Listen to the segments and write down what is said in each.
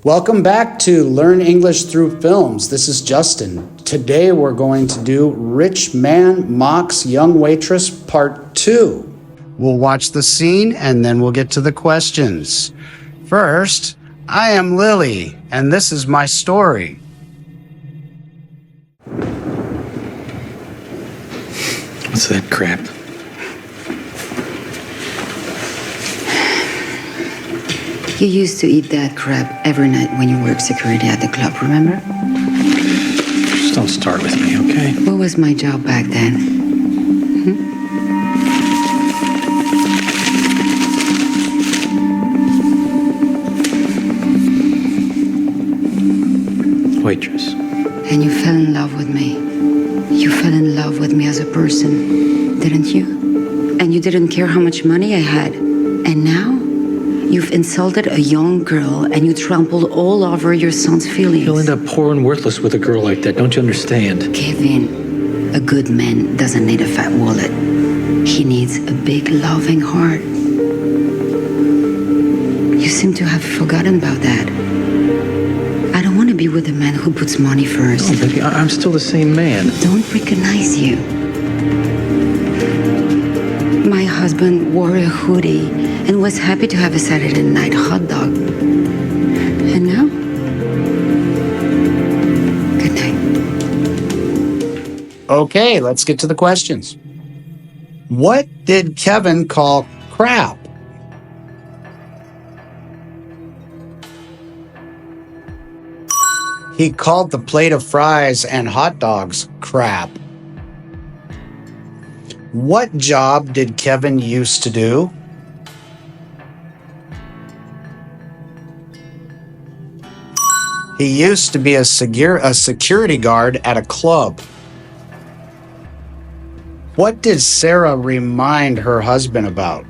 Welcome back to Learn English Through Films. This is Justin. Today we're going to do Rich Man Mocks Young Waitress Part 2. We'll watch the scene and then we'll get to the questions. First, I am Lily and this is my story. What's that crap? You used to eat that crap every night when you worked security at the club, remember? Just don't start with me, okay? What was my job back then? Waitress. And you fell in love with me. You fell in love with me as a person, didn't you? And you didn't care how much money I had. And now? You've insulted a young girl and you trampled all over your son's feelings. You'll end up poor and worthless with a girl like that, don't you understand? Kevin, a good man doesn't need a fat wallet. He needs a big, loving heart. You seem to have forgotten about that. I don't want to be with a man who puts money first. Oh, baby, I'm still the same man. Don't recognize you. My husband wore a hoodie and was happy to have a Saturday night hot dog. And now? Good night. Okay, let's get to the questions. What did Kevin call crap? He called the plate of fries and hot dogs crap. What job did Kevin used to do? He used to be a security guard at a club. What did Sarah remind her husband about?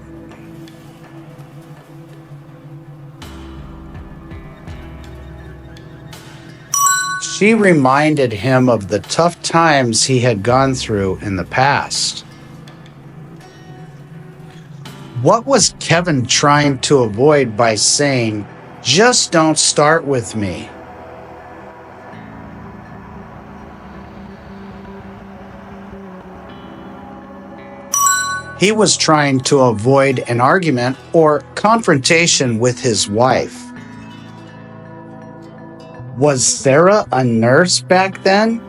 She reminded him of the tough times he had gone through in the past. What was Kevin trying to avoid by saying, "Just don't start with me"? He was trying to avoid an argument or confrontation with his wife. Was Sarah a nurse back then?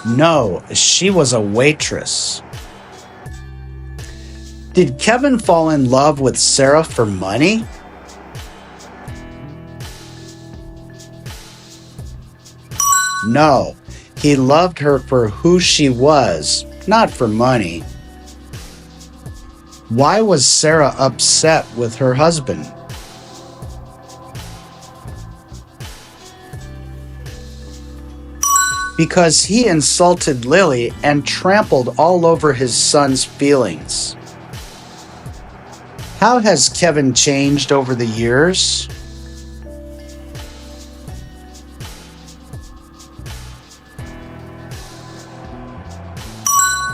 No, she was a waitress. Did Kevin fall in love with Sarah for money? No, he loved her for who she was, not for money. Why was Sarah upset with her husband? Because he insulted Lily and trampled all over his son's feelings. How has Kevin changed over the years?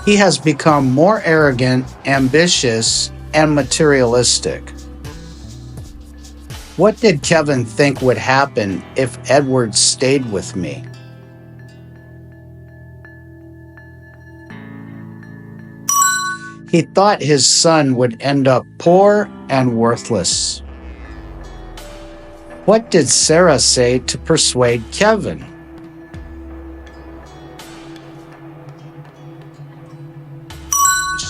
He has become more arrogant, ambitious, and materialistic. What did Kevin think would happen if Edward stayed with me? He thought his son would end up poor and worthless. What did Sarah say to persuade Kevin?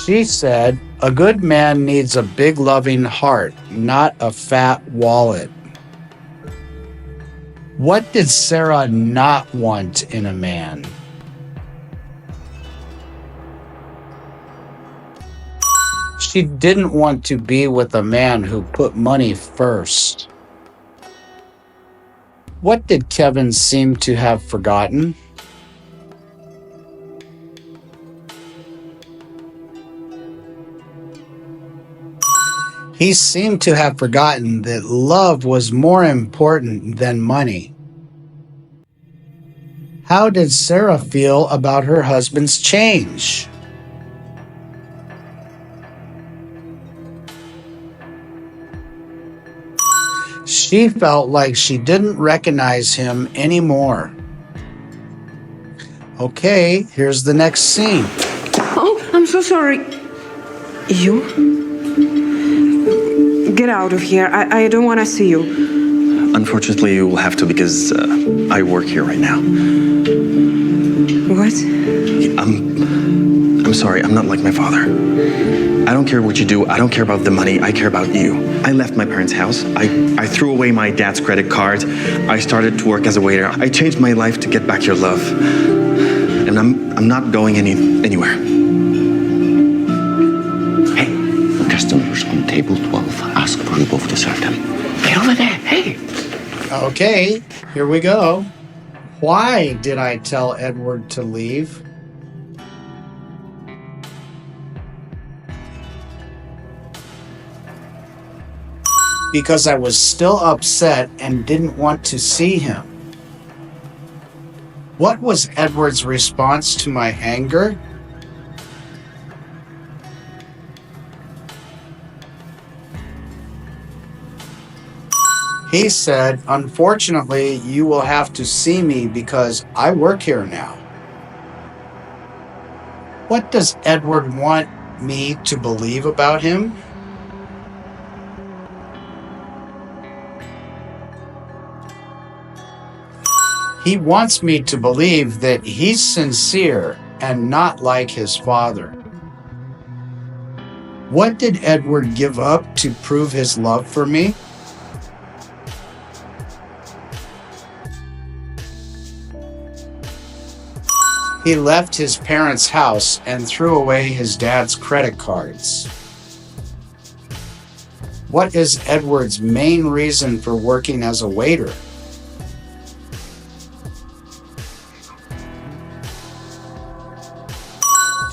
She said, "A good man needs a big loving heart, not a fat wallet." What did Sarah not want in a man? She didn't want to be with a man who put money first. What did Kevin seem to have forgotten? He seemed to have forgotten that love was more important than money. How did Sarah feel about her husband's change? She felt like she didn't recognize him anymore. Okay, here's the next scene. Oh, I'm so sorry. You? Get out of here. I don't want to see you. Unfortunately, you will have to because I work here right now. What? I'm sorry, I'm not like my father. I don't care what you do. I don't care about the money. I care about you. I left my parents' house. I threw away my dad's credit card. I started to work as a waiter. I changed my life to get back your love. And I'm not going anywhere. Hey, customers on table 12 ask for you both to serve them. Hey, over there, hey. Okay, here we go. Why did I tell Edward to leave? Because I was still upset and didn't want to see him. What was Edward's response to my anger? He said, "Unfortunately, you will have to see me because I work here now." What does Edward want me to believe about him? He wants me to believe that he's sincere and not like his father. What did Edward give up to prove his love for me? He left his parents' house and threw away his dad's credit cards. What is Edward's main reason for working as a waiter?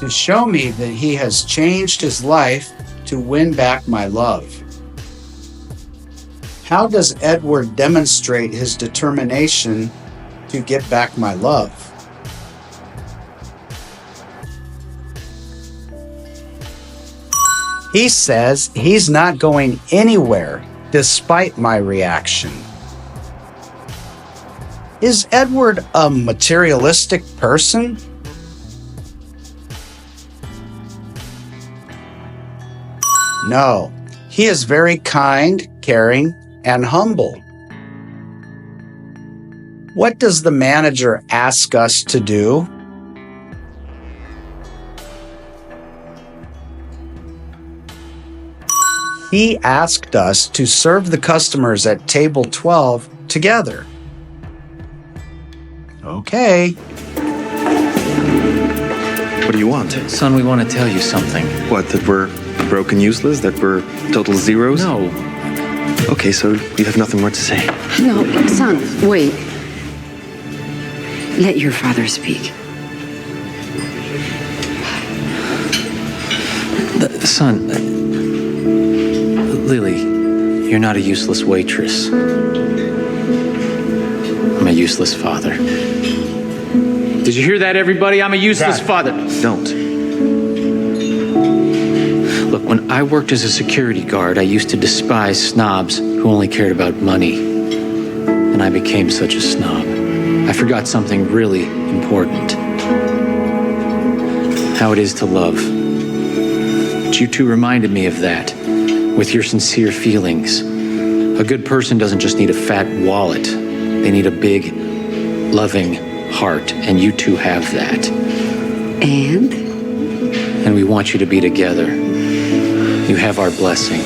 To show me that he has changed his life to win back my love. How does Edward demonstrate his determination to get back my love? He says he's not going anywhere despite my reaction. Is Edward a materialistic person? No, he is very kind, caring, and humble. What does the manager ask us to do? He asked us to serve the customers at table 12 together. Okay. What do you want? Son, we want to tell you something. What, that we're broken useless? That we're total zeros? No. Okay, so you have nothing more to say. No, son, wait. Let your father speak. Son, Lily, you're not a useless waitress. I'm a useless father. Did you hear that, everybody? I'm a useless father. Don't. Look, when I worked as a security guard, I used to despise snobs who only cared about money. And I became such a snob. I forgot something really important. How it is to love. But you two reminded me of that, with your sincere feelings. A good person doesn't just need a fat wallet. They need a big, loving heart, and you two have that. And? And we want you to be together. You have our blessing.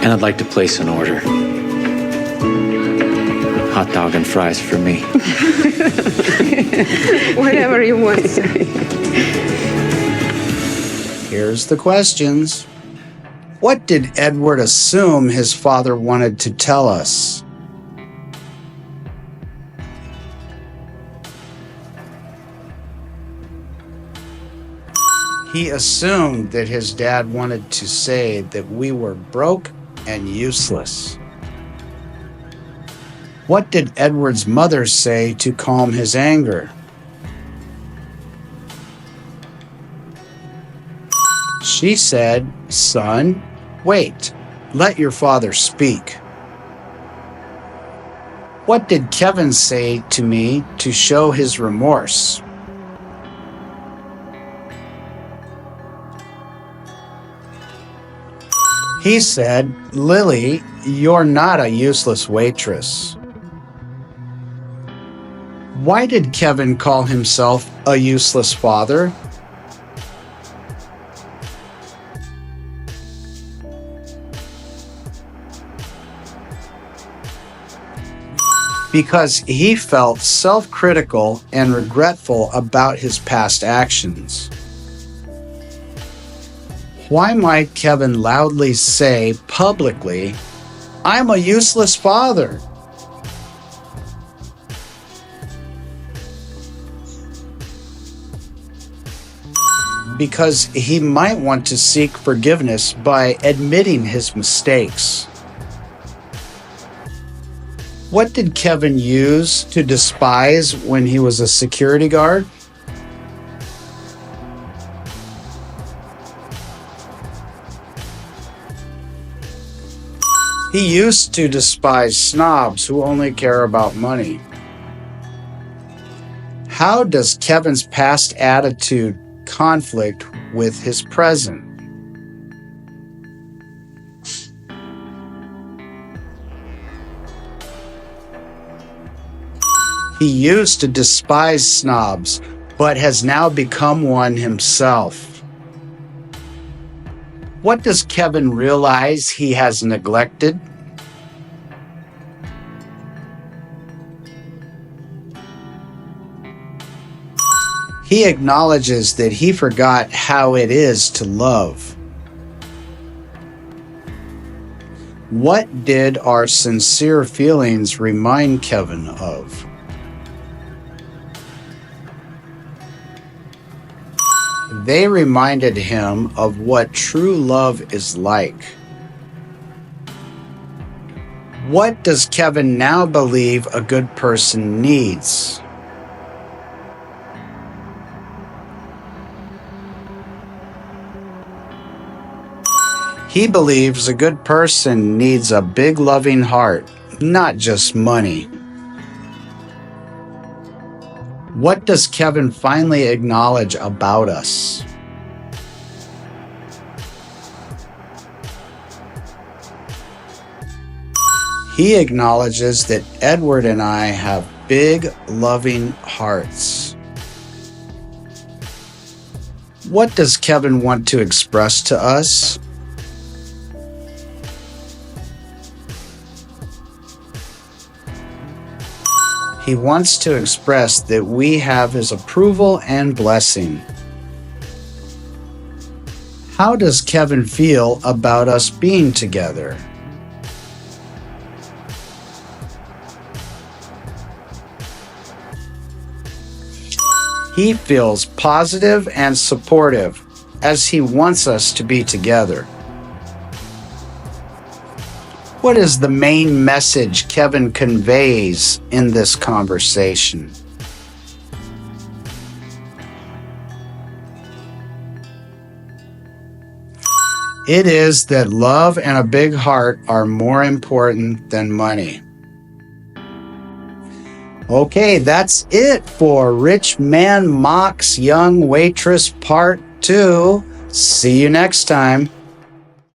And I'd like to place an order. Hot dog and fries for me. Whatever you want. Here's the questions. What did Edward assume his father wanted to tell us? He assumed that his dad wanted to say that we were broke and useless. What did Edward's mother say to calm his anger? She said, "Son, wait." Let your father speak. What did Kevin say to me to show his remorse? He said, Lily, you're not a useless waitress. Why did Kevin call himself a useless father? Because he felt self-critical and regretful about his past actions. Why might Kevin loudly say publicly, I'm a useless father? Because he might want to seek forgiveness by admitting his mistakes. What did Kevin use to despise when he was a security guard? He used to despise snobs who only care about money. How does Kevin's past attitude conflict with his present? He used to despise snobs, but has now become one himself. What does Kevin realize he has neglected? He acknowledges that he forgot how it is to love. What did our sincere feelings remind Kevin of? They reminded him of what true love is like. What does Kevin now believe a good person needs? He believes a good person needs a big loving heart, not just money. What does Kevin finally acknowledge about us? He acknowledges that Edward and I have big, loving hearts. What does Kevin want to express to us? He wants to express that we have his approval and blessing. How does Kevin feel about us being together? He feels positive and supportive as he wants us to be together. What is the main message Kevin conveys in this conversation? It is that love and a big heart are more important than money. Okay, that's it for Rich Man Mocks Young Waitress Part 2. See you next time.